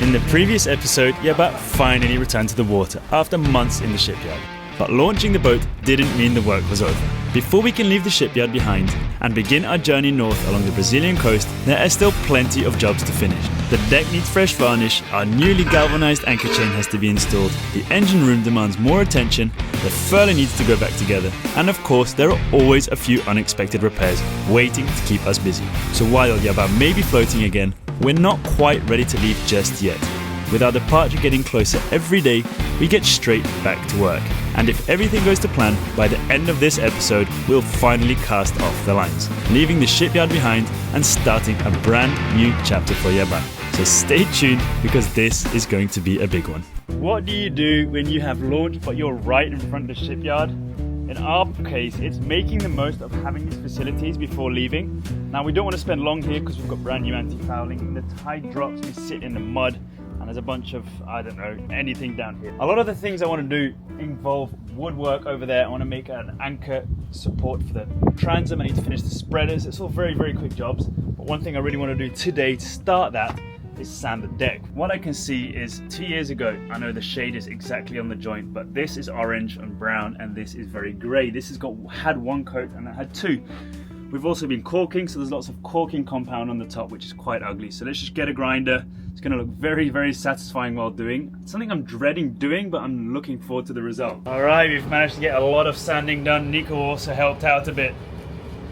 In the previous episode, Yabá finally returned to the water after months in the shipyard. But launching the boat didn't mean the work was over. Before we can leave the shipyard behind and begin our journey north along the Brazilian coast, there are still plenty of jobs to finish. The deck needs fresh varnish, our newly galvanized anchor chain has to be installed, the engine room demands more attention, the furler needs to go back together, and of course there are always a few unexpected repairs waiting to keep us busy. So while Yabá may be floating again, we're not quite ready to leave just yet. With our departure getting closer every day, we get straight back to work. And if everything goes to plan, by the end of this episode, we'll finally cast off the lines, leaving the shipyard behind and starting a brand new chapter for Yabá. So stay tuned because this is going to be a big one. What do you do when you have launched but you're right in front of the shipyard? In our case, it's making the most of having these facilities before leaving. Now we don't want to spend long here because we've got brand new anti-fouling. The tide drops, we sit in the mud, and there's a bunch of, I don't know, anything down here. A lot of the things I want to do involve woodwork over there. I want to make an anchor support for the transom. I need to finish the spreaders. It's all very, very quick jobs. But one thing I really want to do today to start that is sand the deck. What I can see is 2 years ago, I know the shade is exactly on the joint, but this is orange and brown, and this is very grey. This has had one coat and it had two. We've also been caulking, so there's lots of caulking compound on the top, which is quite ugly. So let's just get a grinder. It's going to look very, very satisfying while doing. It's something I'm dreading doing, but I'm looking forward to the result. All right, we've managed to get a lot of sanding done. Nico also helped out a bit.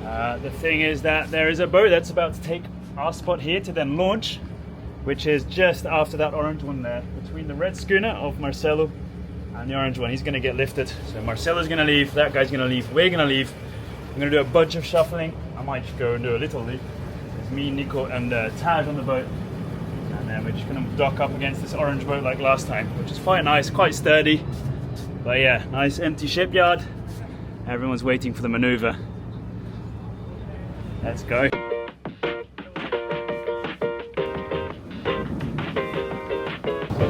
The thing is that there is a boat that's about to take our spot here to then launch, which is just after that orange one there, between the red schooner of Marcelo and the orange one. He's going to get lifted. So Marcelo's going to leave, that guy's going to leave, we're going to leave. I'm going to do a bunch of shuffling. I might just go and do a little leap. There's me, Nico, and Taj on the boat. And then we're just going to dock up against this orange boat like last time, which is quite nice, quite sturdy. But yeah, nice empty shipyard. Everyone's waiting for the maneuver. Let's go.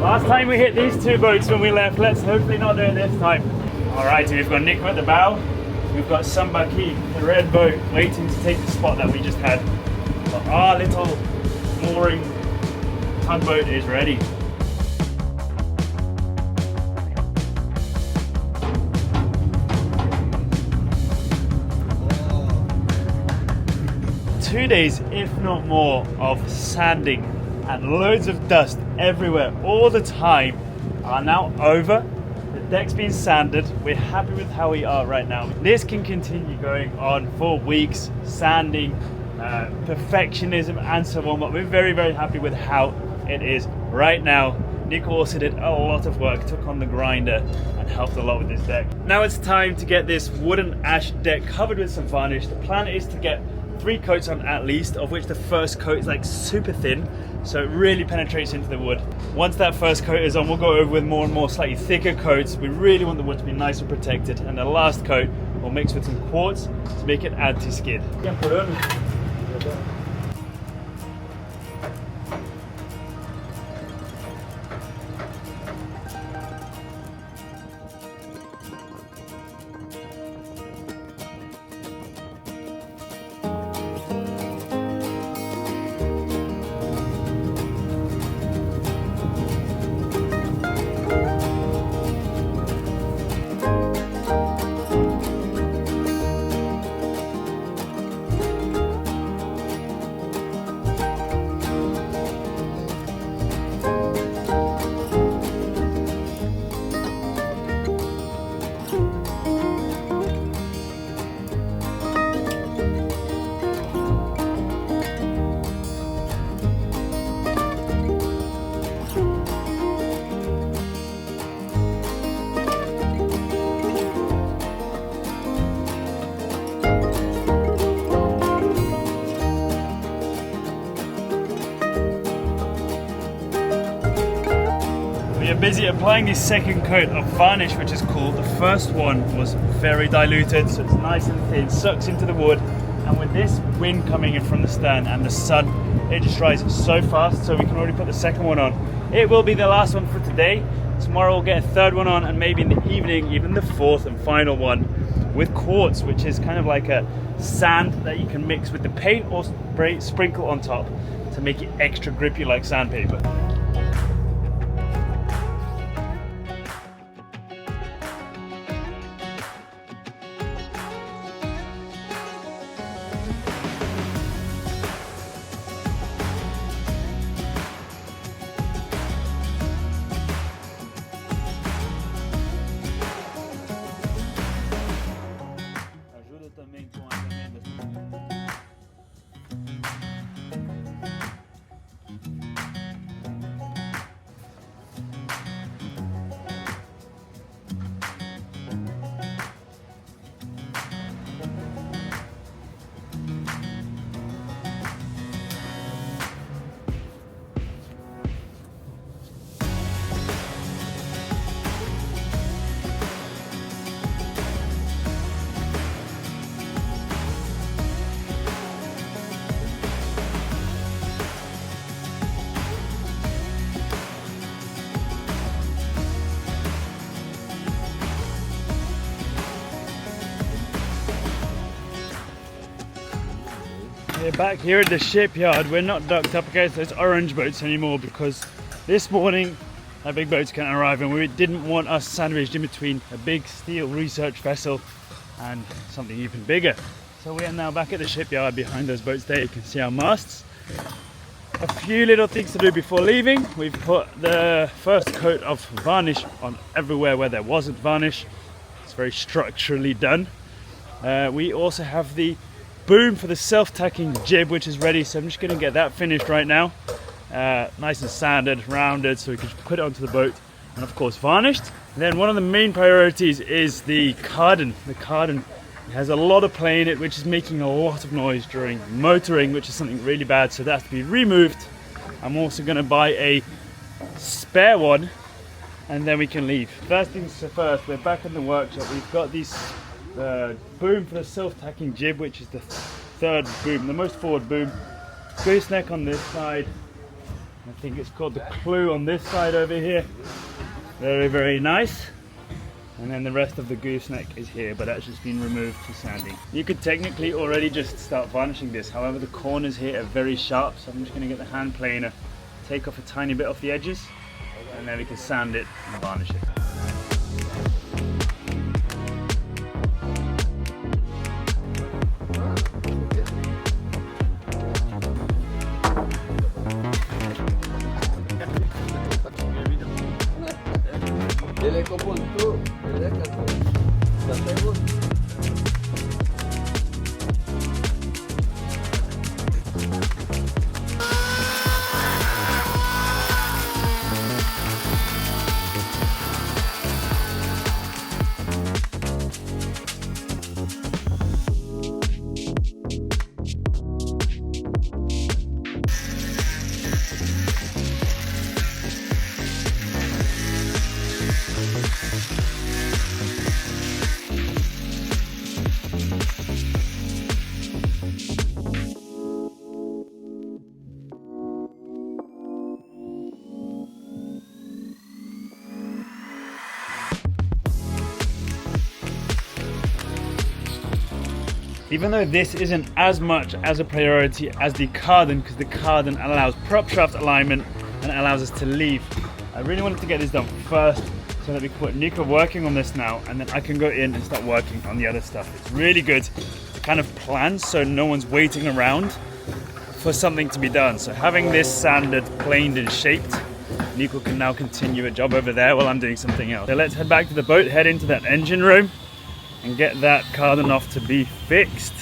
Last time we hit these two boats when we left. Let's hopefully not do it this time. Alrighty, we've got Nico at the bow. We've got Sambaki, the red boat, waiting to take the spot that we just had. But our little mooring tugboat is ready. Two days, if not more, of sanding and loads of dust everywhere all the time are now over. The deck's been sanded. We're happy with how we are right now. This can continue going on for weeks, sanding, perfectionism and so on, but we're very, very happy with how it is right now. Nico also did a lot of work, took on the grinder and helped a lot with this deck. Now it's time to get this wooden ash deck covered with some varnish. The plan is to get 3 coats on at least, of which the first coat is like super thin, so it really penetrates into the wood. Once that first coat is on, we'll go over with more and more slightly thicker coats. We really want the wood to be nice and protected, and the last coat we'll mix with some quartz to make it anti-skid. We are busy applying the second coat of varnish, which is cool. The first one was very diluted, so it's nice and thin, sucks into the wood, and with this wind coming in from the stern and the sun, it just dries so fast, so we can already put the second one on. It will be the last one for today. Tomorrow we'll get a third one on, and maybe in the evening even the fourth and final one with quartz, which is kind of like a sand that you can mix with the paint or sprinkle on top to make it extra grippy like sandpaper. We're back here at the shipyard. We're not docked up against those orange boats anymore because this morning our big boats can't arrive and we didn't want us sandwiched in between a big steel research vessel and something even bigger. So we are now back at the shipyard behind those boats there. You can see our masts. A few little things to do before leaving. We've put the first coat of varnish on everywhere where there wasn't varnish. It's very structurally done. We also have the boom for the self-tacking jib, which is ready, so I'm just going to get that finished right now. Nice and sanded, rounded, so we can put it onto the boat, and of course varnished. And then one of the main priorities is the cardan. The cardan has a lot of play in it, which is making a lot of noise during motoring, which is something really bad, so that has to be removed. I'm also going to buy a spare one, and then we can leave. First things first, we're back in the workshop. We've got these boom for the self-tacking jib, which is the third boom, the most forward boom. Gooseneck on this side. I think it's called the clue on this side over here. Very, very nice. And then the rest of the gooseneck is here, but that's just been removed for sanding. You could technically already just start varnishing this. However, the corners here are very sharp, so I'm just going to get the hand planer, take off a tiny bit off the edges, and then we can sand it and varnish it. Even though this isn't as much as a priority as the cardan, because the cardan allows prop shaft alignment and allows us to leave, I really wanted to get this done first so that we can put Nico working on this now, and then I can go in and start working on the other stuff. It's really good to kind of plan so no one's waiting around for something to be done. So having this sanded, planed and shaped, Nico can now continue a job over there while I'm doing something else. So let's head back to the boat, head into that engine room, and get that cardan off to be fixed.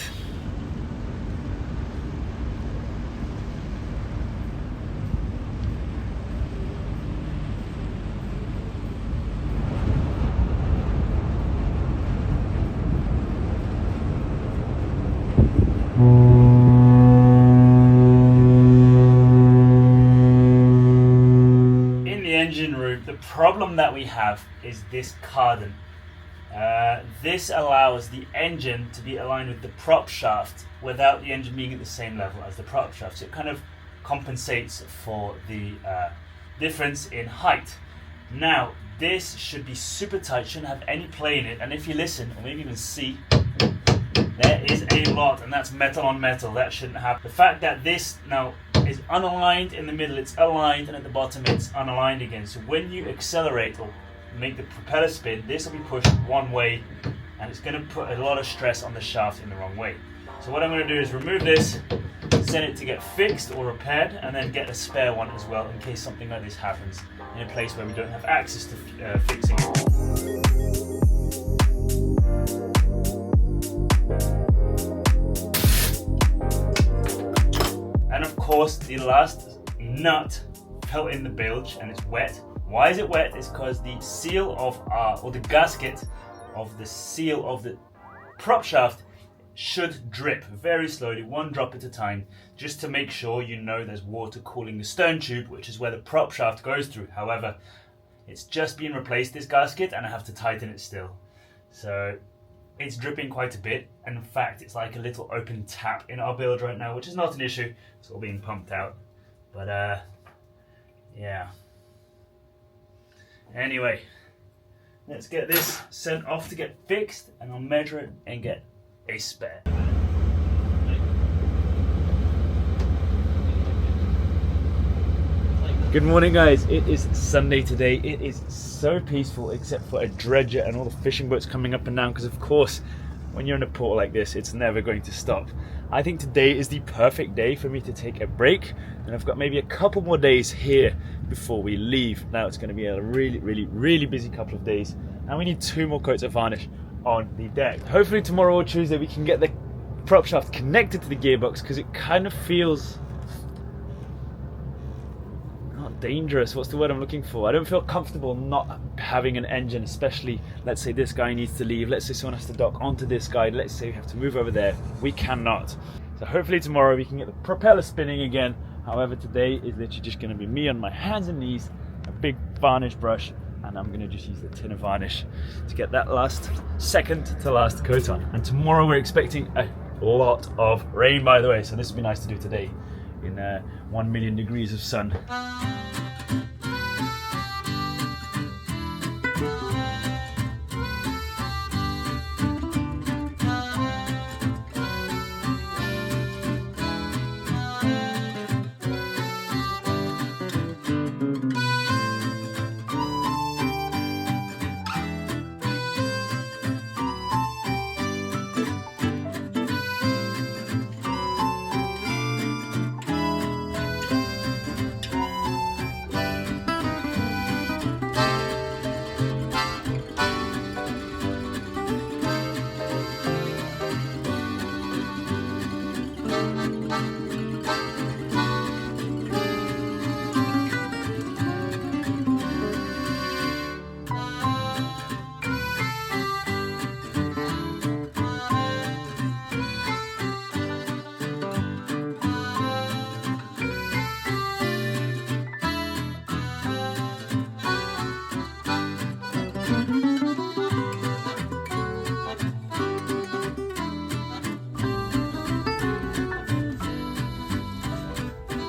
In the engine room, the problem that we have is this cardan. This allows the engine to be aligned with the prop shaft without the engine being at the same level as the prop shaft. So it kind of compensates for the difference in height. Now, this should be super tight, shouldn't have any play in it. And if you listen, or maybe even see, there is a lot, and that's metal on metal. That shouldn't happen. The fact that this now is unaligned in the middle, it's aligned, and at the bottom it's unaligned again. So when you accelerate or make the propeller spin, this will be pushed one way, and it's going to put a lot of stress on the shaft in the wrong way. So what I'm going to do is remove this, send it to get fixed or repaired, and then get a spare one as well in case something like this happens in a place where we don't have access to fixing it. And of course the last nut fell in the bilge and it's wet. Why is it wet? It's because the seal of or the gasket of the seal of the prop shaft should drip very slowly, one drop at a time, just to make sure you know there's water cooling the stern tube, which is where the prop shaft goes through. However, it's just been replaced, this gasket, and I have to tighten it still. So it's dripping quite a bit, and in fact it's like a little open tap in our build right now, which is not an issue. It's all being pumped out, but yeah. Anyway, let's get this sent off to get fixed, and I'll measure it and get a spare. Good morning, guys. It is Sunday today. It is so peaceful except for a dredger and all the fishing boats coming up and down, because of course when you're in a port like this it's never going to stop. I think today is the perfect day for me to take a break, and I've got maybe a couple more days here before we leave. Now it's going to be a really busy couple of days, and we need 2 more coats of varnish on the deck. Hopefully tomorrow or Tuesday we can get the prop shaft connected to the gearbox, because it kind of feels dangerous. What's the word I'm looking for? I don't feel comfortable not having an engine, especially let's say this guy needs to leave, let's say someone has to dock onto this guy, let's say we have to move over there. We cannot. So hopefully tomorrow we can get the propeller spinning again. However, today is literally just going to be me on my hands and knees, a big varnish brush, and I'm going to just use the tin of varnish to get that last second to last coat on. And tomorrow we're expecting a lot of rain, by the way, so this would be nice to do today in 1 million degrees of sun.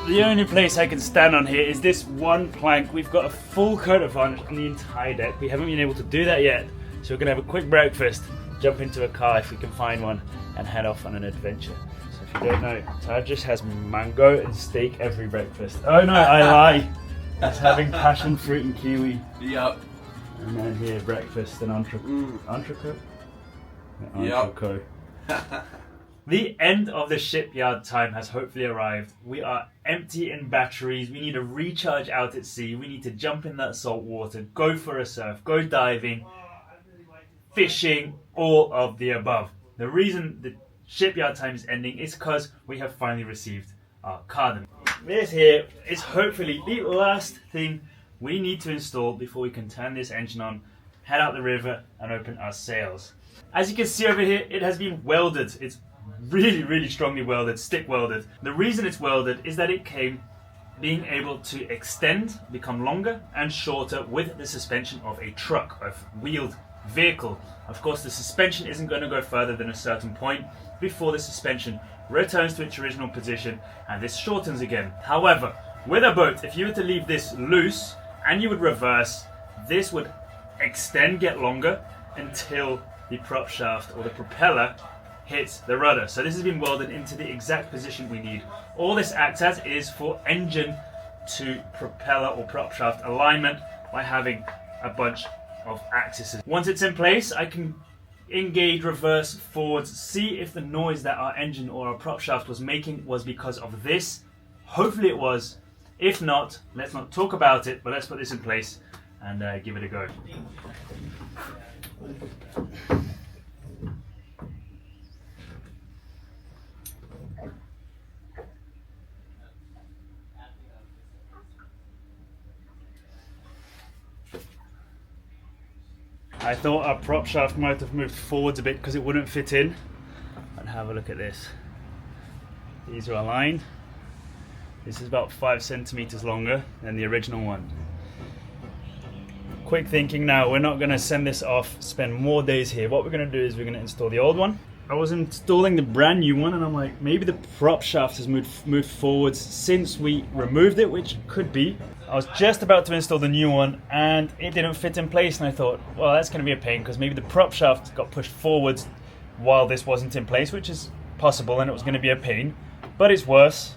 The only place I can stand on here is this one plank. We've got a full coat of varnish on the entire deck. We haven't been able to do that yet, so we're going to have a quick breakfast, jump into a car if we can find one, and head off on an adventure. So if you don't know, Tad just has mango and steak every breakfast. Oh no, I lie. He's having passion fruit and kiwi. Yep. And then here, breakfast and entrecote. Entrecote? Entrecote. Yep. The end of the shipyard time has hopefully arrived. We are empty in batteries. We need to recharge out at sea. We need to jump in that salt water, go for a surf, go diving, fishing, all of the above. The reason the shipyard time is ending is because we have finally received our cardan. This here is hopefully the last thing we need to install before we can turn this engine on, head out the river and open our sails. As you can see over here, it has been welded. It's really strongly welded, stick welded. The reason it's welded is that it came being able to extend, become longer and shorter with the suspension of a truck, a wheeled vehicle. Of course, the suspension isn't going to go further than a certain point before the suspension returns to its original position and this shortens again. However, with a boat, if you were to leave this loose and you would reverse, this would extend, get longer until the prop shaft or the propeller hits the rudder. So this has been welded into the exact position we need. All this acts as is for engine to propeller or prop shaft alignment by having a bunch of axes. Once it's in place, I can engage, reverse, forwards, see if the noise that our engine or our prop shaft was making was because of this. Hopefully it was. If not, let's not talk about it, but let's put this in place and give it a go. I thought our prop shaft might have moved forwards a bit because it wouldn't fit in. And have a look at this. These are aligned. This is about 5 centimeters longer than the original one. Quick thinking now, we're not going to send this off, spend more days here. What we're going to do is we're going to install the old one. I was installing the brand new one and I'm like, maybe the prop shaft has moved forwards since we removed it, which could be. I was just about to install the new one and it didn't fit in place, and I thought, well, that's going to be a pain because maybe the prop shaft got pushed forwards while this wasn't in place, which is possible, and it was going to be a pain. But it's worse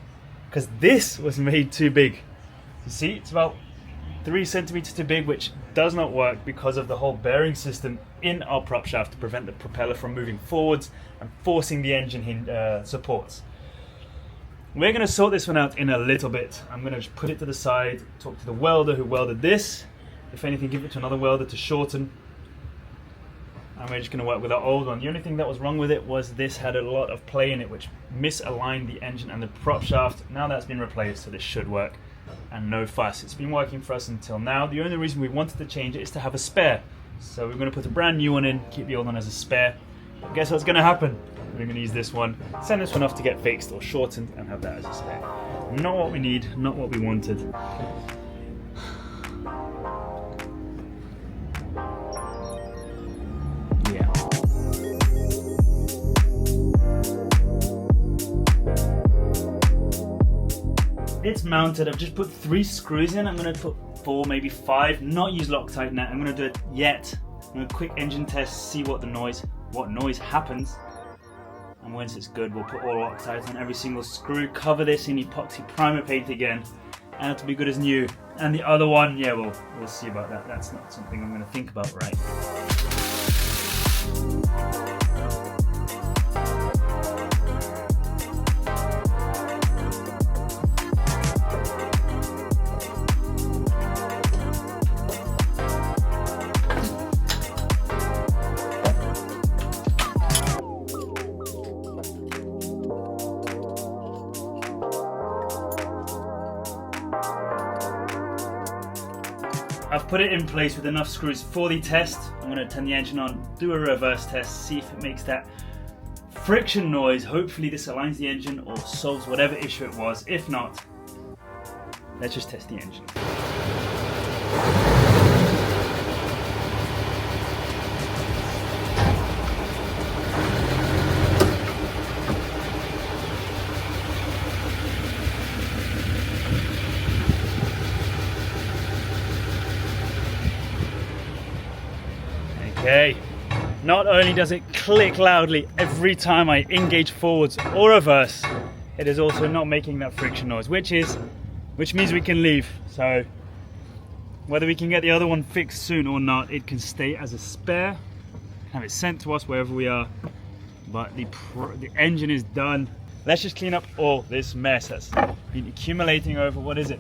because this was made too big. You see, it's about 3 centimeters too big, which does not work because of the whole bearing system in our prop shaft to prevent the propeller from moving forwards and forcing the engine supports. We're going to sort this one out in a little bit. I'm going to just put it to the side, talk to the welder who welded this. If anything, give it to another welder to shorten. And we're just going to work with our old one. The only thing that was wrong with it was this had a lot of play in it, which misaligned the engine and the prop shaft. Now that's been replaced, so this should work. And no fuss. It's been working for us until now. The only reason we wanted to change it is to have a spare. So we're going to put a brand new one in, keep the old one as a spare. But guess what's going to happen? We're going to use this one, send this one off to get fixed or shortened, and have that as a spare. Not what we need, not what we wanted. Yeah. It's mounted. I've just put 3 screws in. I'm going to put 4, maybe 5. Not use Loctite net. I'm going to do it yet. I'm going to quick engine test, see what noise happens. And once it's good, we'll put all Loctite on every single screw, cover this in epoxy primer paint again, and it'll be good as new. And the other one, yeah, we'll see about that. That's not something I'm going to think about right. I've put it in place with enough screws for the test. I'm going to turn the engine on, do a reverse test, see if it makes that friction noise. Hopefully this aligns the engine or solves whatever issue it was. If not, let's just test the engine. Okay, not only does it click loudly every time I engage forwards or reverse, it is also not making that friction noise, which means we can leave. So whether we can get the other one fixed soon or not, it can stay as a spare, have it sent to us wherever we are, but the engine is done. Let's just clean up all this mess that's been accumulating over, what is it,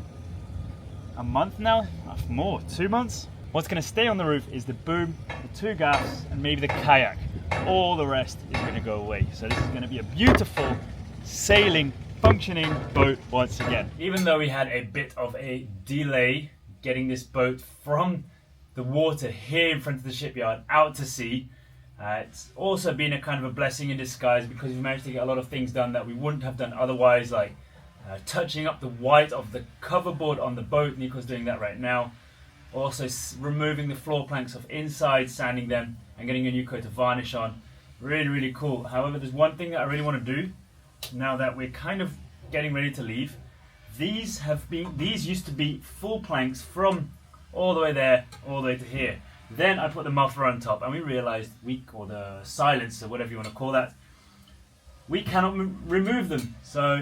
a month now? More, 2 months? What's going to stay on the roof is the boom, the 2 gaffs, and maybe the kayak. All the rest is going to go away. So this is going to be a beautiful, sailing, functioning boat once again. Even though we had a bit of a delay getting this boat from the water here in front of the shipyard out to sea, it's also been a kind of a blessing in disguise because we've managed to get a lot of things done that we wouldn't have done otherwise, like touching up the white of the coverboard on the boat. Nico's doing that right now. Also removing the floor planks off inside, sanding them, and getting a new coat of varnish on. Really, really cool. However, there's one thing that I really want to do now that we're kind of getting ready to leave. These used to be full planks from all the way there, all the way to here. Then I put the muffler on top, and we realized or the silencer, whatever you want to call that, we cannot remove them. So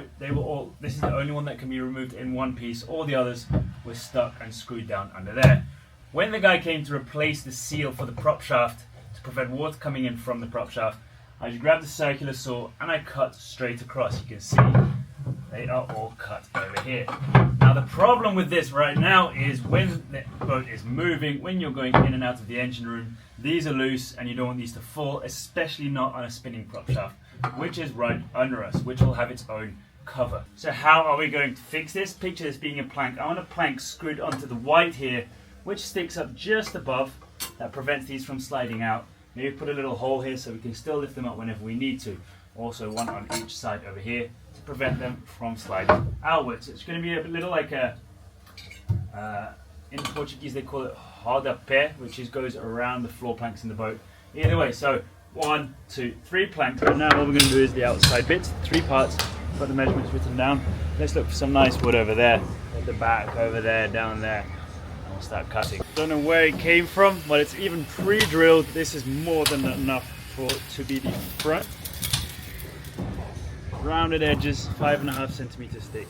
this is the only one that can be removed in one piece. All the others were stuck and screwed down under there. When the guy came to replace the seal for the prop shaft to prevent water coming in from the prop shaft, I just grabbed a circular saw and I cut straight across. You can see they are all cut over here. Now the problem with this right now is when the boat is moving, when you're going in and out of the engine room, these are loose and you don't want these to fall, especially not on a spinning prop shaft, which is right under us, which will have its own cover. So how are we going to fix this? Picture this being a plank. I want a plank screwed onto the white here, which sticks up just above, that prevents these from sliding out. Maybe put a little hole here so we can still lift them up whenever we need to. Also one on each side over here to prevent them from sliding outwards. It's going to be a little like in Portuguese they call it rodapé, which goes around the floor planks in the boat. Either way, so 1, 2, 3 planks. But now what we're going to do is the outside bits, 3 parts. Got the measurements written down. Let's look for some nice wood over there, at the back, over there, down there. And we'll start cutting. Don't know where it came from, but it's even pre-drilled. This is more than enough for it to be the front. Rounded edges, 5.5 centimeters thick.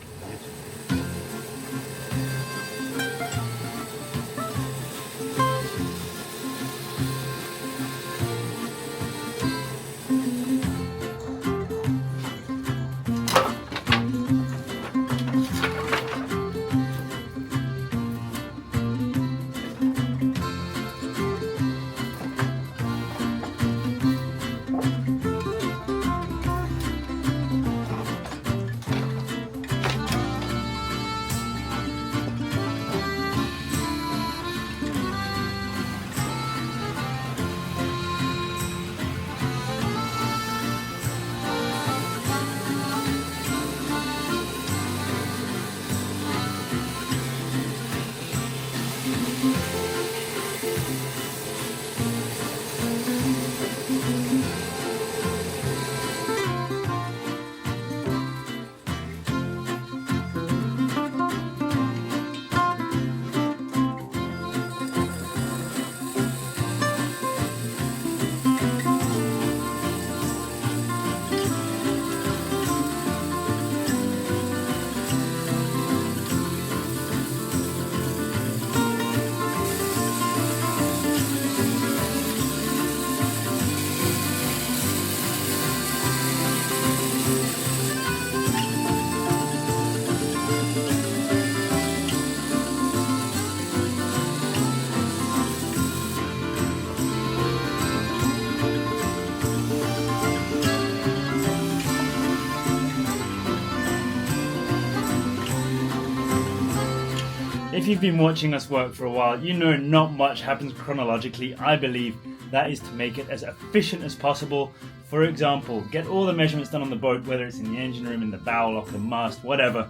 you've been watching us work for a while, you know not much happens chronologically. I believe that is to make it as efficient as possible. For example, get all the measurements done on the boat, whether it's in the engine room, in the bow lock, the mast, whatever.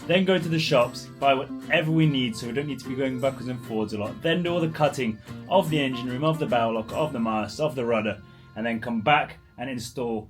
Then go to the shops, buy whatever we need so we don't need to be going backwards and forwards a lot. Then do all the cutting of the engine room, of the bow lock, of the mast, of the rudder, and then come back and install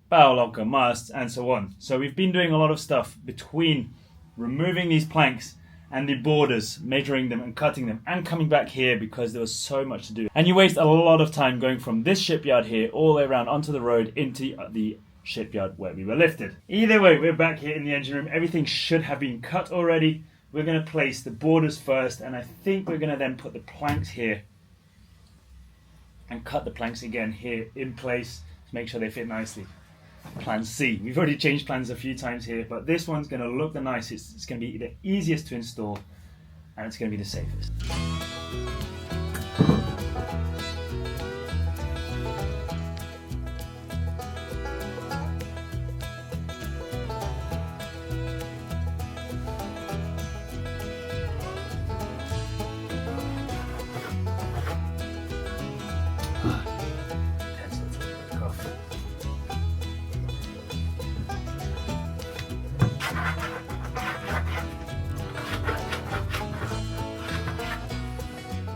bow locker, masts, and so on. So we've been doing a lot of stuff between removing these planks and the borders, measuring them and cutting them, and coming back here because there was so much to do. And you waste a lot of time going from this shipyard here all the way around onto the road into the shipyard where we were lifted. Either way, we're back here in the engine room. Everything should have been cut already. We're going to place the borders first, and I think we're going to then put the planks here and cut the planks again here in place to make sure they fit nicely. Plan C. We've already changed plans a few times here, but this one's going to look the nicest. It's going to be the easiest to install, and it's going to be the safest.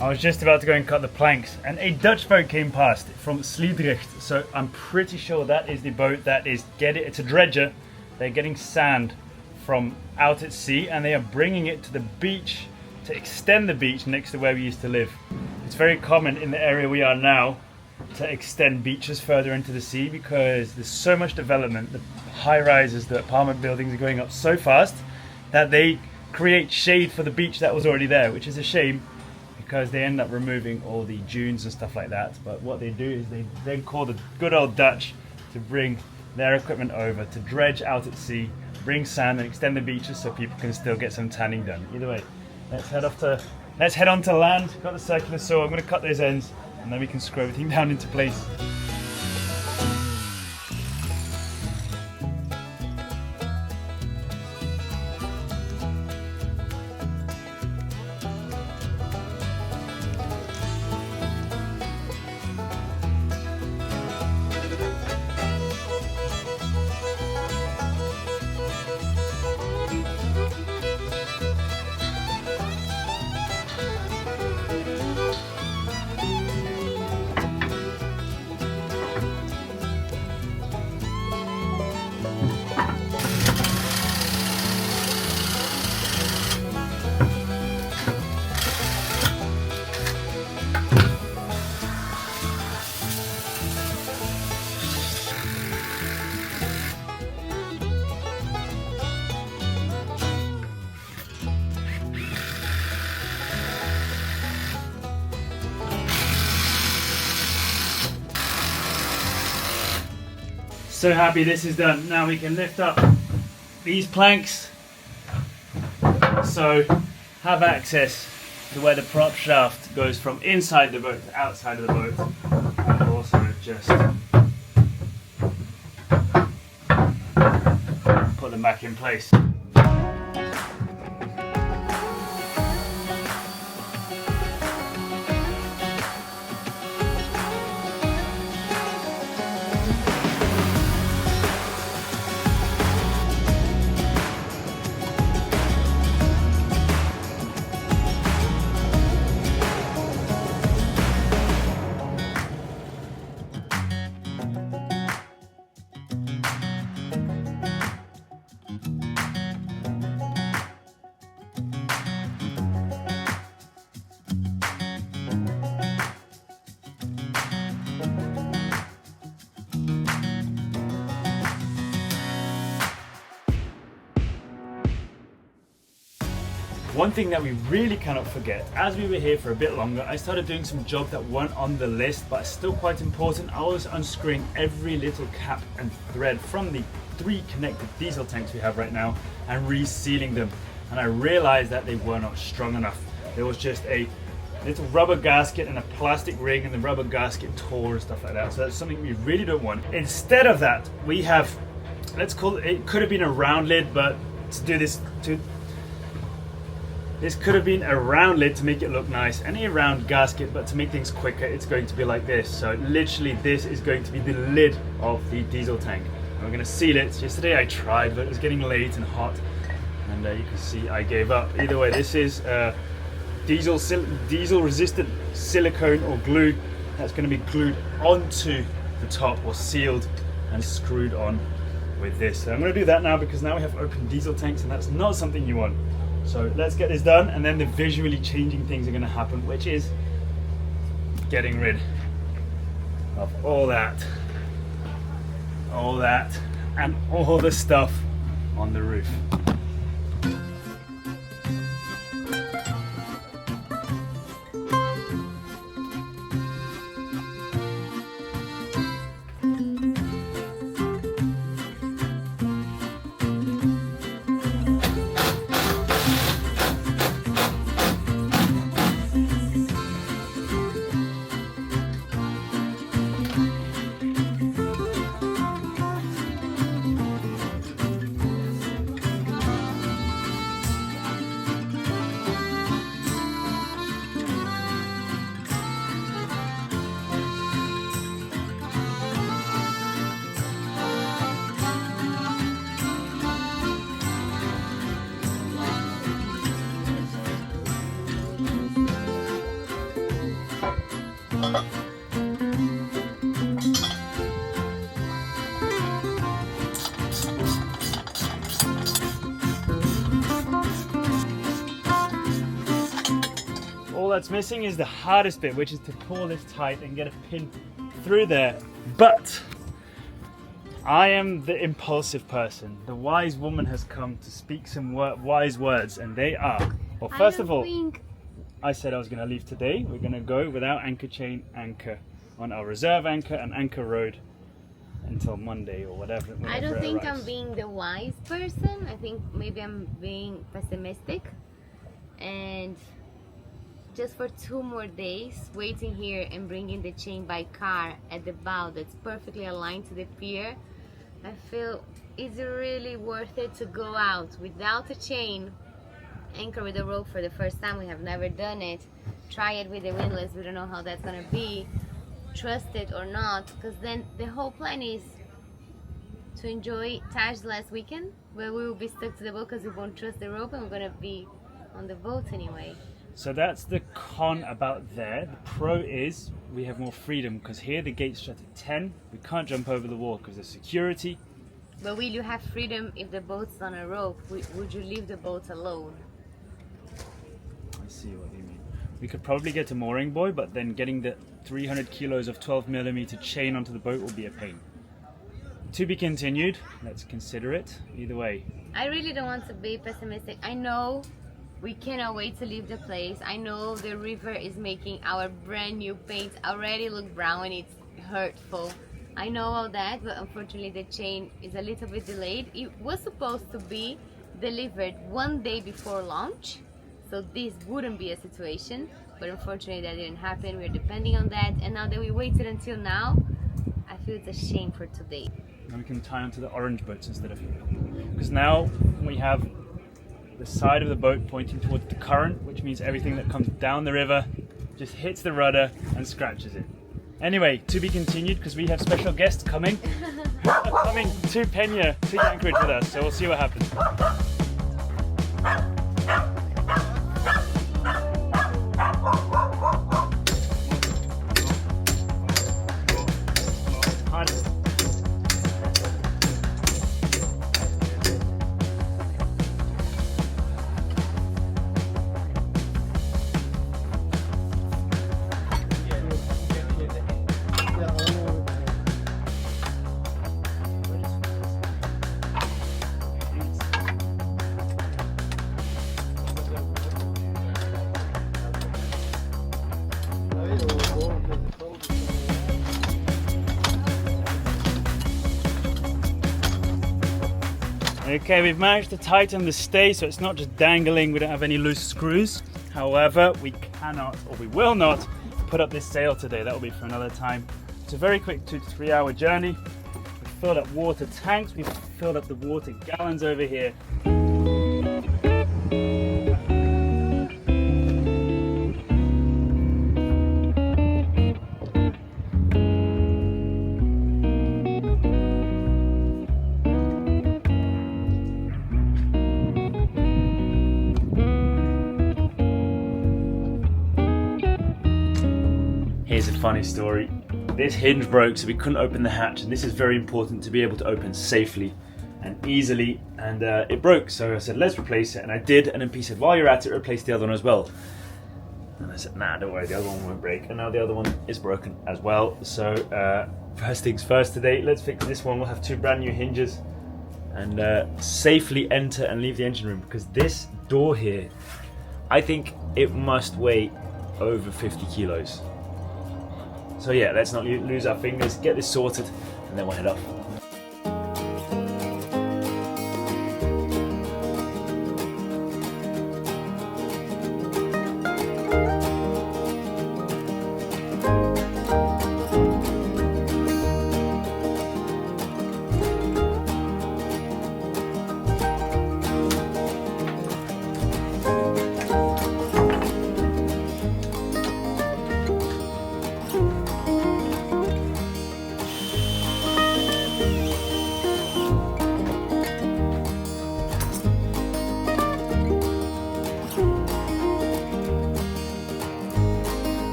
I was just about to go and cut the planks, and a Dutch boat came past from Sliedrecht, so I'm pretty sure that is the boat that is it's a dredger. They're getting sand from out at sea and they are bringing it to the beach to extend the beach next to where we used to live. It's very common in the area we are now to extend beaches further into the sea because there's so much development. The high rises, the apartment buildings are going up so fast that they create shade for the beach that was already there, which is a shame, because they end up removing all the dunes and stuff like that. But what they do is they then call the good old Dutch to bring their equipment over to dredge out at sea, bring sand and extend the beaches so people can still get some tanning done. Either way, let's head on to land. Got the circular saw. I'm going to cut those ends and then we can screw everything down into place. So happy this is done. Now we can lift up these planks so have access to where the prop shaft goes from inside the boat to outside of the boat, and also just put them back in place. One thing that we really cannot forget, as we were here for a bit longer, I started doing some jobs that weren't on the list but are still quite important. I was unscrewing every little cap and thread from the 3 connected diesel tanks we have right now and resealing them. And I realized that they were not strong enough. There was just a little rubber gasket and a plastic ring, and the rubber gasket tore and stuff like that. So that's something we really don't want. Instead of that, we have, let's call it, it could have been a round lid, but to do this, This could have been a round lid to make it look nice, and a round gasket, but to make things quicker, it's going to be like this. So literally this is going to be the lid of the diesel tank. And we're going to seal it. Yesterday I tried, but it was getting late and hot, and you can see I gave up. Either way, this is diesel resistant silicone or glue that's going to be glued onto the top or sealed and screwed on with this. So I'm going to do that now, because now we have open diesel tanks and that's not something you want. So let's get this done, and then the visually changing things are going to happen, which is getting rid of all that, and all the stuff on the roof. All that's missing is the hardest bit, which is to pull this tight and get a pin through there. But I am the impulsive person. The wise woman has come to speak some wise words, and they are, well, first of all, I said I was going to leave today. We're going to go without anchor chain, anchor on our reserve anchor and anchor road until Monday or whatever. I don't think I'm being the wise person. I think maybe I'm being pessimistic, and just for 2 more days waiting here and bringing the chain by car at the bow that's perfectly aligned to the pier, I feel it's really worth it to go out without a chain, anchor with a rope for the first time. We have never done it. Try it with the windlass. We don't know how that's gonna be. Trust it or not, because then the whole plan is to enjoy Taj's last weekend, where we will be stuck to the boat because we won't trust the rope, and we're gonna be on the boat anyway. So that's the con about there. The pro is we have more freedom, because here the gates shut at 10. We can't jump over the wall because of security. But will you have freedom if the boat's on a rope? Would you leave the boat alone? I see what you mean. We could probably get a mooring buoy, but then getting the 300 kilos of 12mm chain onto the boat will be a pain. To be continued. Let's consider it. Either way. I really don't want to be pessimistic. I know we cannot wait to leave the place. I know the river is making our brand new paint already look brown and it's hurtful. I know all that, but unfortunately the chain is a little bit delayed. It was supposed to be delivered 1 day before launch, so this wouldn't be a situation, but unfortunately that didn't happen. We're depending on that, and now that we waited until now, I feel it's a shame for today. And we can tie onto the orange boats instead of here, because now we have the side of the boat pointing towards the current, which means everything that comes down the river just hits the rudder and scratches it. Anyway, to be continued, because we have special guests coming. Coming to Peña, to Anchorage with us, so we'll see what happens. Okay, we've managed to tighten the stay so it's not just dangling. We don't have any loose screws. However, we cannot, or we will not, put up this sail today. That will be for another time. It's a very quick 2 to 3 hour journey. We've filled up water tanks, we've filled up the water gallons over here. Here's a funny story. This hinge broke, so we couldn't open the hatch, and this is very important to be able to open safely and easily, and it broke, so I said let's replace it, and I did, and then P said while you're at it replace the other one as well, and I said nah, don't worry, the other one won't break, and now the other one is broken as well. So first things first today, let's fix this one. We'll have 2 brand new hinges and safely enter and leave the engine room, because this door here, I think it must weigh over 50 kilos. So yeah, let's not lose our fingers, get this sorted, and then we'll head off.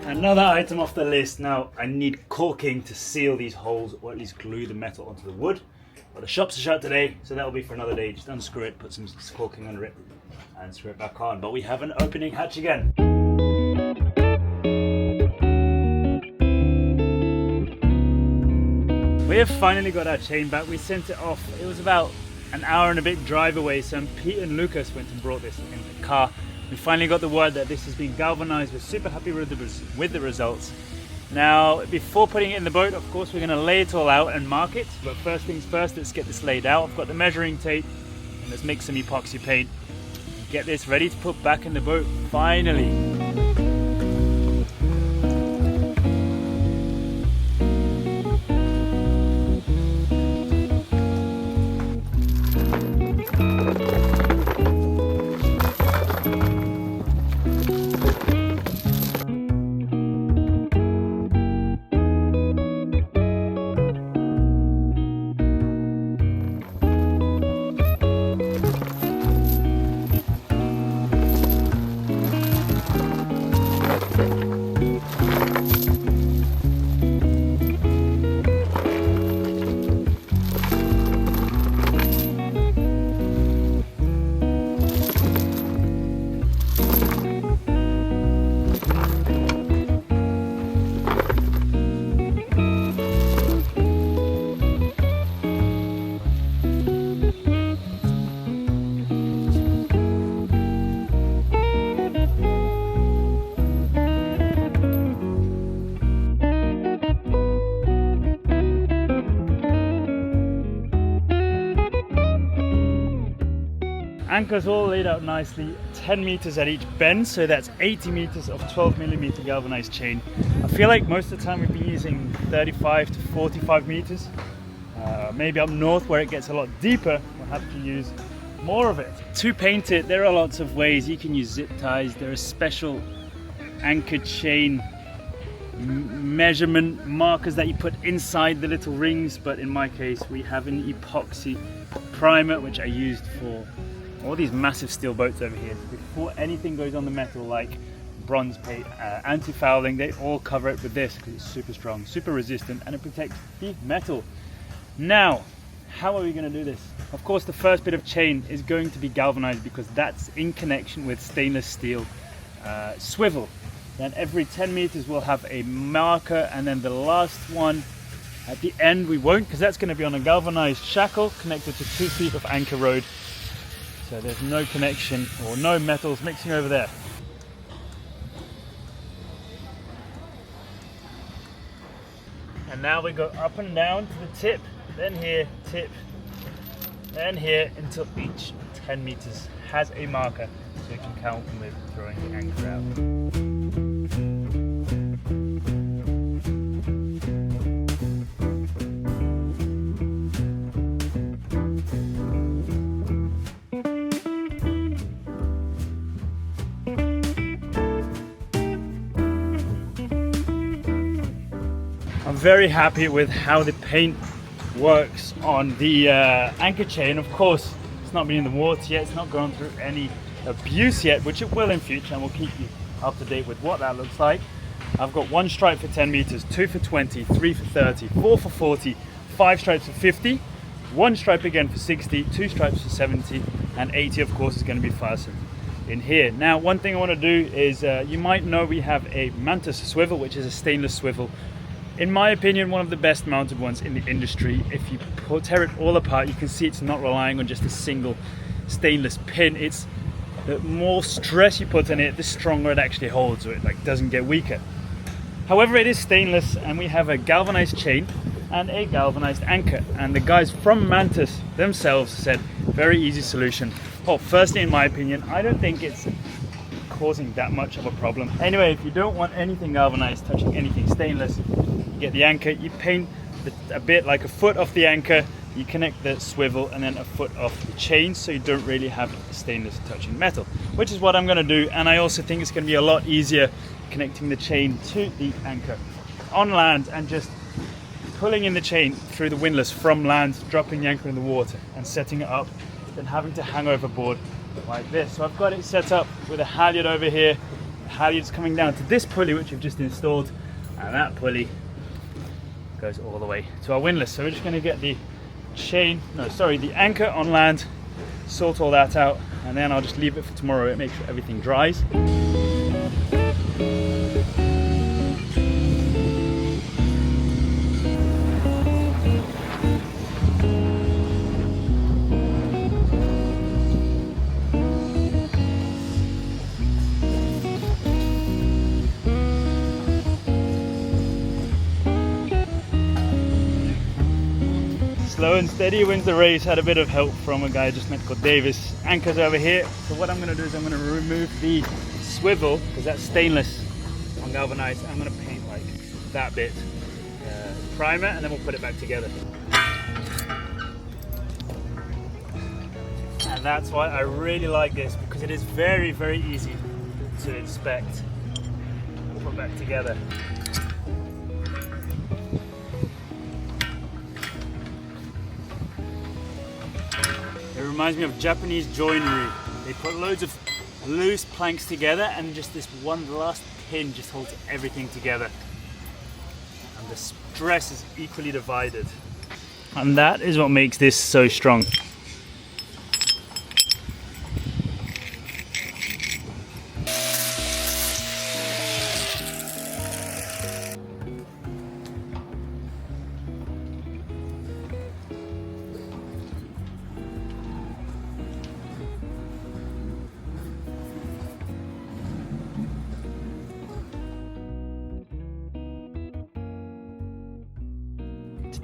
Another item off the list. Now I need caulking to seal these holes, or at least glue the metal onto the wood. But the shops are shut today, so that'll be for another day. Just unscrew it, put some caulking under it, and screw it back on. But we have an opening hatch again. We have finally got our chain back. We sent it off. It was about an hour and a bit drive away, so Pete and Lucas went and brought this in the car. We finally got the word that this has been galvanized. We're super happy with the results. Now, before putting it in the boat, of course, we're going to lay it all out and mark it. But first things first, let's get this laid out. I've got the measuring tape, and let's make some epoxy paint. Get this ready to put back in the boat, finally. Anchors all laid out nicely, 10 meters at each bend, so that's 80 meters of 12mm galvanized chain. I feel like most of the time we've been using 35 to 45 meters. Maybe up north where it gets a lot deeper, we'll have to use more of it. To paint it, there are lots of ways. You can use zip ties, there are special anchor chain measurement markers that you put inside the little rings, but in my case we have an epoxy primer which I used for all these massive steel boats over here. Before anything goes on the metal, like bronze paint, anti-fouling, they all cover it with this because it's super strong, super resistant, and it protects the metal. Now, how are we going to do this? Of course, the first bit of chain is going to be galvanized because that's in connection with stainless steel swivel. Then every 10 meters we'll have a marker, and then the last one at the end we won't, because that's going to be on a galvanized shackle connected to 2 feet of anchor road. So there's no connection or no metals mixing over there. And now we go up and down to the tip, then here, tip, then here, until each 10 meters has a marker, so you can count with throwing the anchor out. I'm very happy with how the paint works on the anchor chain. Of course, it's not been in the water yet, it's not gone through any abuse yet, which it will in future, and we'll keep you up to date with what that looks like. I've got 1 stripe for 10 meters, 2 for 20, 3 for 30, 4 for 40, 5 stripes for 50, 1 stripe again for 60, 2 stripes for 70, and 80 of course is going to be fastened in here. Now, one thing I want to do is, you might know we have a Mantis swivel, which is a stainless swivel. In my opinion, one of the best mounted ones in the industry. If you tear it all apart, you can see it's not relying on just a single stainless pin. It's the more stress you put on it, the stronger it actually holds, so it doesn't get weaker. However, it is stainless, and we have a galvanized chain and a galvanized anchor. And the guys from Mantis themselves said, very easy solution. Well, firstly, in my opinion, I don't think it's causing that much of a problem. Anyway, if you don't want anything galvanized touching anything stainless, you get the anchor, you paint a bit like a foot off the anchor, you connect the swivel, and then a foot off the chain, so you don't really have stainless touching metal, which is what I'm going to do. And I also think it's going to be a lot easier connecting the chain to the anchor on land and just pulling in the chain through the windlass from land, dropping the anchor in the water and setting it up, than having to hang overboard like this. So I've got it set up with a halyard over here. The halyard's coming down to this pulley which we've just installed, and that pulley goes all the way to our windlass. So we're just going to get the the anchor on land, sort all that out, and then I'll just leave it for tomorrow and make sure everything dries. Slow and steady wins the race. Had a bit of help from a guy I just met called Davis. Anchor's over here. So what I'm going to do is I'm going to remove the swivel, because that's stainless on galvanized. I'm going to paint like that bit primer, and then we'll put it back together. And that's why I really like this, because it is very, very easy to inspect and put back together. It reminds me of Japanese joinery. They put loads of loose planks together, and just this one last pin just holds everything together. And the stress is equally divided. And that is what makes this so strong.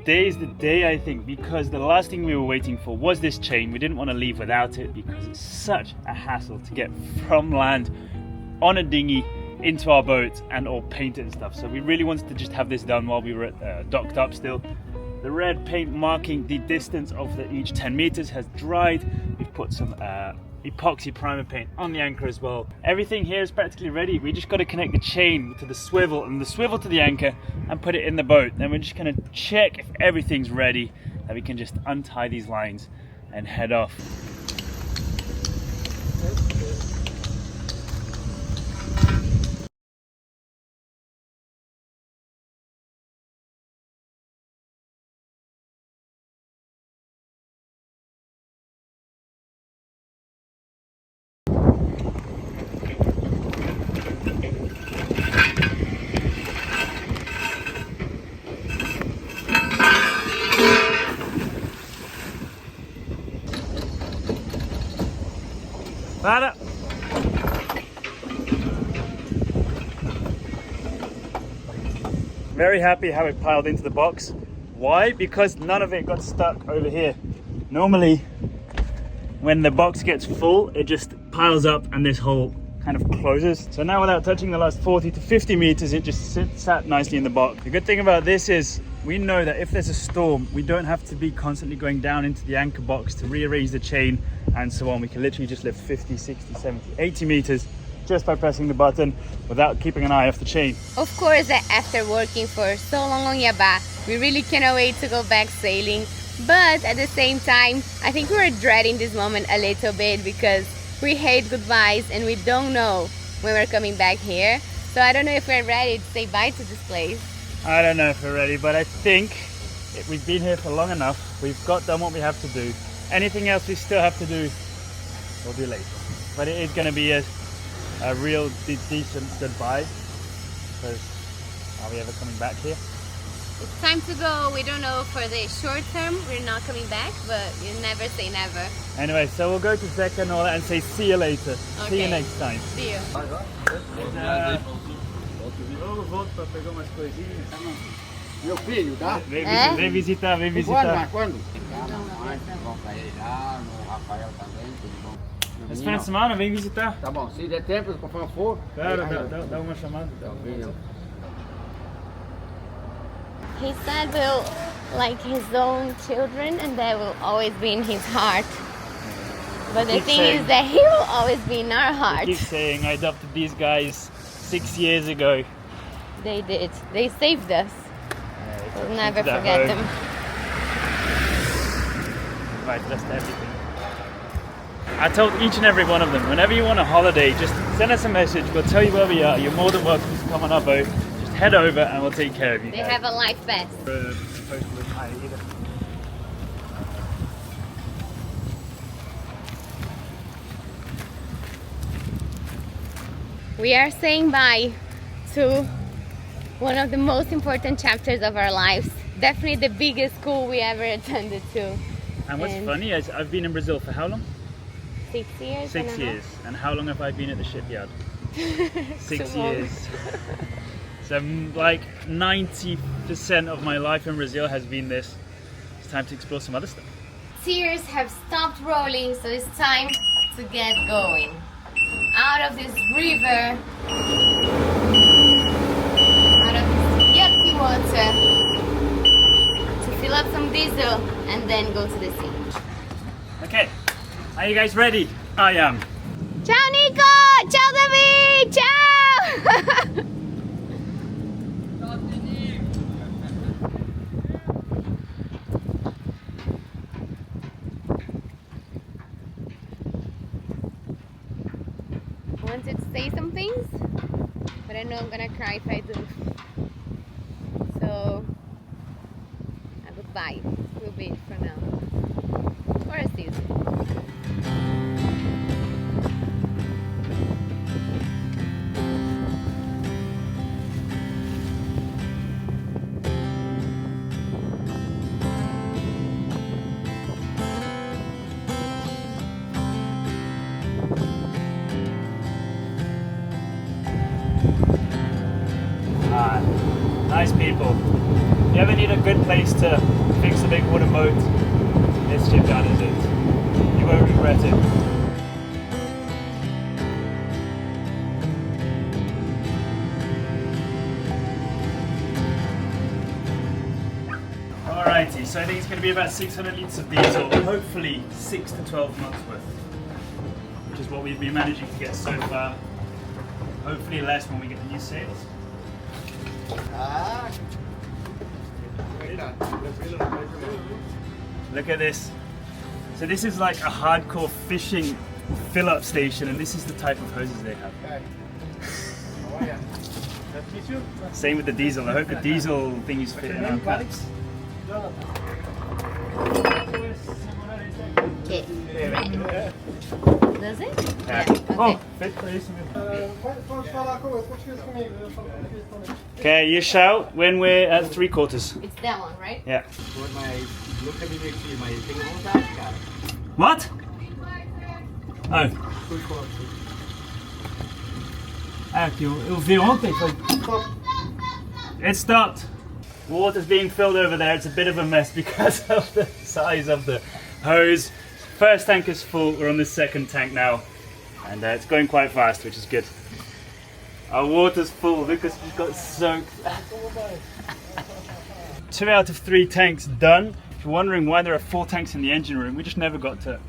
Today is the day, I think, because the last thing we were waiting for was this chain. We didn't want to leave without it, because it's such a hassle to get from land on a dinghy into our boat and all painted and stuff. So we really wanted to just have this done while we were docked up still. The red paint marking the distance of each 10 meters has dried. We've put some epoxy primer paint on the anchor as well. Everything here is practically ready. We just got to connect the chain to the swivel and the swivel to the anchor and put it in the boat. Then we're just going to check if everything's ready, and we can just untie these lines and head off. Para! Very happy how it piled into the box. Why? Because none of it got stuck over here. Normally, when the box gets full, it just piles up and this hole kind of closes. So now without touching the last 40 to 50 meters, it just sat nicely in the box. The good thing about this is we know that if there's a storm, we don't have to be constantly going down into the anchor box to rearrange the chain and so on. We can literally just lift 50, 60, 70, 80 meters just by pressing the button without keeping an eye off the chain. Of course, after working for so long on Yabá, we really cannot wait to go back sailing. But at the same time, I think we're dreading this moment a little bit because we hate goodbyes and we don't know when we're coming back here. So I don't know if we're ready to say bye to this place. I don't know if we're ready, but I think we've been here for long enough. We've done what we have to do. Anything else we still have to do, we'll do later. But it is going to be a real decent goodbye, because are we ever coming back here? It's time to go. We don't know for the short term, we're not coming back, but you never say never. Anyway, so we'll go to Zeka and all that and say see you later. Okay. See you next time. See you. Meu filho, tá? Vem visitar, vem Quando? visitar. Mas quando? Vamos pra ele lá, no Rafael também, tudo bom. Esse final de semana, vem visitar. Tá bom, se der tempo, conforme for. Claro, dá uma chamada. He said we'll like his own children and they will always be in his heart. But the Keep thing saying. is that he will always be in our I heart. keep saying I adopted these guys 6 years ago. They did. They saved us. We'll never that forget home. them. Right, just everything. I told each and every one of them, whenever you want a holiday, just send us a message. We'll tell you where we are. You're more than welcome to come on our boat. Just head over and we'll take care of you. They have a life vest. Supposed to retire either. We are saying bye to one of the most important chapters of our lives. Definitely the biggest school we ever attended to. And what's funny is I've been in Brazil for how long? 6 years. 6 years. And how long have I been at the shipyard? 6 Too long. years. So like 90% of my life in Brazil has been this. It's time to explore some other stuff. Tears have stopped rolling, so it's time to get going. Out of this river, out of this yucky water, to fill up some diesel and then go to the sea. Okay, are you guys ready? I am. Ciao Nico! Ciao David! Ciao! I wanted to say some things, but I know I'm gonna cry if I do. So, a goodbye will be it for now. Or a see you soon. Nice people. If you ever need a good place to fix a big wooden boat, this shipyard is it. You won't regret it. Alrighty, so I think it's going to be about 600 litres of diesel, hopefully 6 to 12 months worth, which is what we've been managing to get so far. Hopefully less when we get the new sails. Look at this. So this is like a hardcore fishing fill-up station, and this is the type of hoses they have. Same with the diesel. I hope the diesel thing is fitting our pipes. Okay. Does it? Yeah. Okay. Oh, fit for isso Okay, you shout when we're at 3/4. It's that one, right? Yeah. Mas nunca me meti, mas tenho vontade, cara. What? Ah, que eu vi ontem foi... It stopped. Water's being filled over there. It's a bit of a mess because of the size of the hose. First tank is full. We're on the second tank now, and it's going quite fast, which is good. Our water's full. Lucas just got soaked. 2 out of 3 tanks done. If you're wondering why there are 4 tanks in the engine room, we just never got to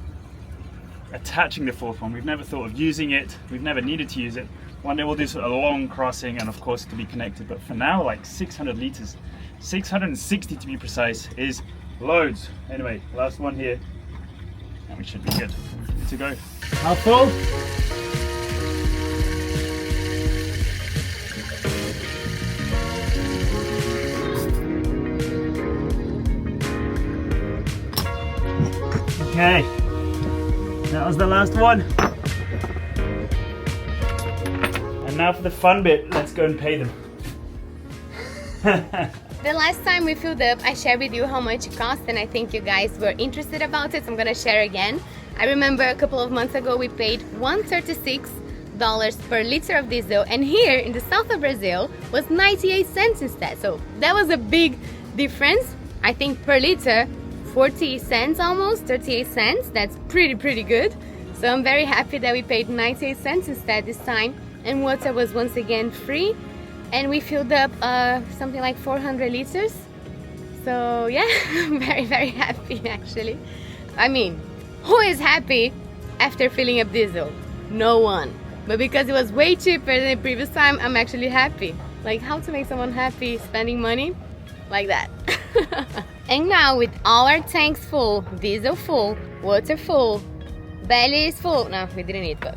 attaching the 4th one. We've never thought of using it. We've never needed to use it. One day we'll do sort of a long crossing, and of course to be connected. But for now, like 600 liters, 660 to be precise, is loads. Anyway, last one here, and we should be good to go. How full? Okay, that was the last one. And now for the fun bit, let's go and pay them. The last time we filled up, I shared with you how much it cost, and I think you guys were interested about it, so I'm gonna share again. I remember a couple of months ago we paid $136 per liter of diesel, and here in the south of Brazil was 98 cents instead. So that was a big difference. I think per liter 40 cents, almost 38 cents. That's pretty good. So I'm very happy that we paid 98 cents instead this time, and water was once again free, and we filled up something like 400 liters. So yeah, I'm very happy actually. I mean, who is happy after filling up diesel? No one. But because it was way cheaper than the previous time, I'm actually happy. Like, how to make someone happy spending money like that. And now with all our tanks full, diesel full, water full, belly is full. No, we didn't eat, but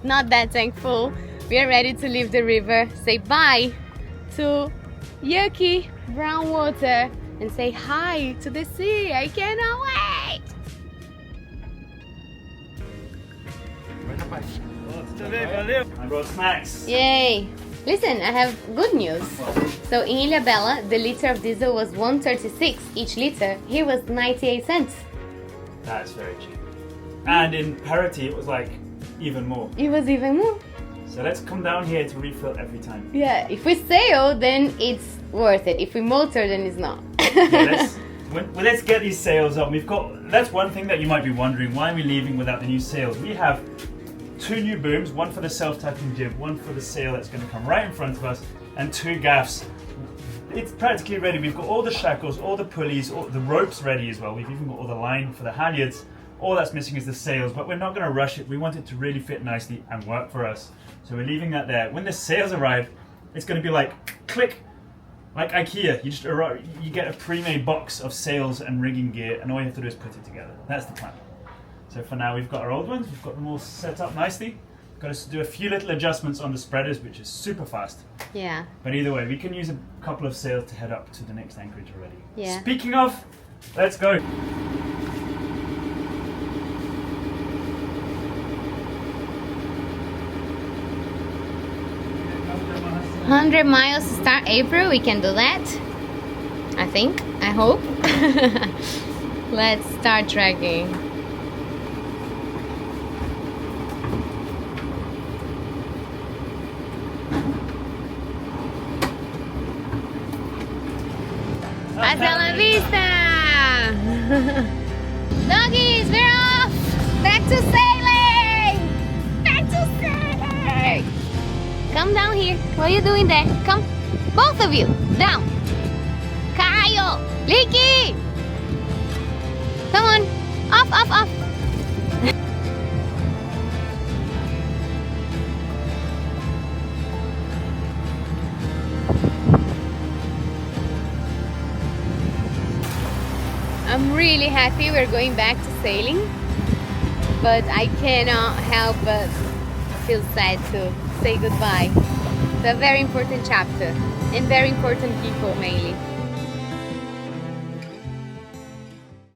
not that tank full. We are ready to leave the river, say bye to yucky brown water, and say hi to the sea. I cannot wait. I brought snacks. Yay! Listen, I have good news. So in Ilha Bela, the liter of diesel was 136 each liter. Here was 98 cents. That's very cheap. And in parity, it was like even more. It was even more. So let's come down here to refill every time. Yeah, if we sail, then it's worth it. If we motor, then it's not. Yeah, let's get these sails on. That's one thing that you might be wondering. Why are we leaving without the new sails? We have 2 new booms, one for the self-tapping jib, one for the sail that's going to come right in front of us, and 2 gaffs. It's practically ready. We've got all the shackles, all the pulleys, all the ropes ready as well. We've even got all the line for the halyards. All that's missing is the sails, but we're not going to rush it. We want it to really fit nicely and work for us. So we're leaving that there. When the sails arrive, it's going to be like click, like IKEA. You just arrive, you get a pre-made box of sails and rigging gear, and all you have to do is put it together. That's the plan. So for now, we've got our old ones. We've got them all set up nicely. Got to do a few little adjustments on the spreaders, which is super fast. Yeah. But either way, we can use a couple of sails to head up to the next anchorage already. Yeah. Speaking of, let's go. 100 miles to start April. We can do that. I think. I hope. Let's start dragging. Hasta la vista! Doggies, we're off! Back to sailing! Back to sailing! Come down here. What are you doing there? Come. Both of you. Down. Caio! Licky! Come on. Off, off, off. I'm really happy we're going back to sailing, but I cannot help but feel sad to say goodbye. It's a very important chapter and very important people mainly.